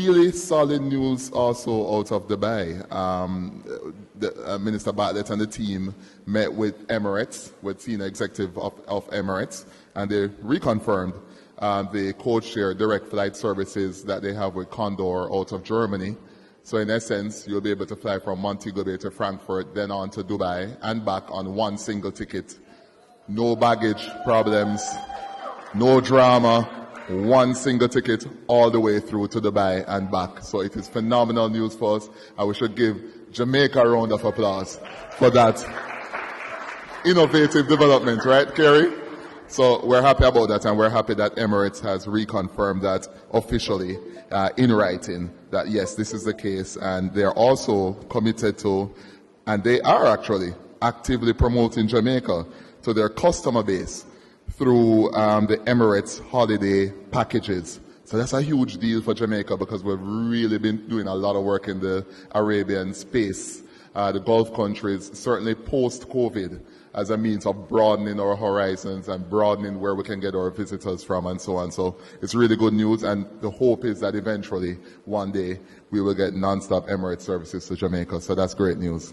really solid news also out of Dubai. Minister Bartlett and the team met with Emirates, with senior executive of Emirates, and they reconfirmed the code-share direct flight services that they have with Condor out of Germany. So in essence, you'll be able to fly from Montego Bay to Frankfurt, then on to Dubai, and back on one single ticket. No baggage problems, no drama, one single ticket all the way through to Dubai and back. So it is phenomenal news for us, and we should give Jamaica a round of applause for that innovative development, right, Kerry? So we're happy about that, and we're happy that Emirates has reconfirmed that officially in writing, that yes, this is the case, and they're also committed to, and they are actually actively promoting Jamaica to their customer base through the Emirates holiday packages. So that's a huge deal for Jamaica, because we've really been doing a lot of work in the Arabian space, the Gulf countries, certainly post-COVID, as a means of broadening our horizons and broadening where we can get our visitors from and so on. So it's really good news, and the hope is that eventually, one day, we will get non-stop Emirates services to Jamaica. So that's great news.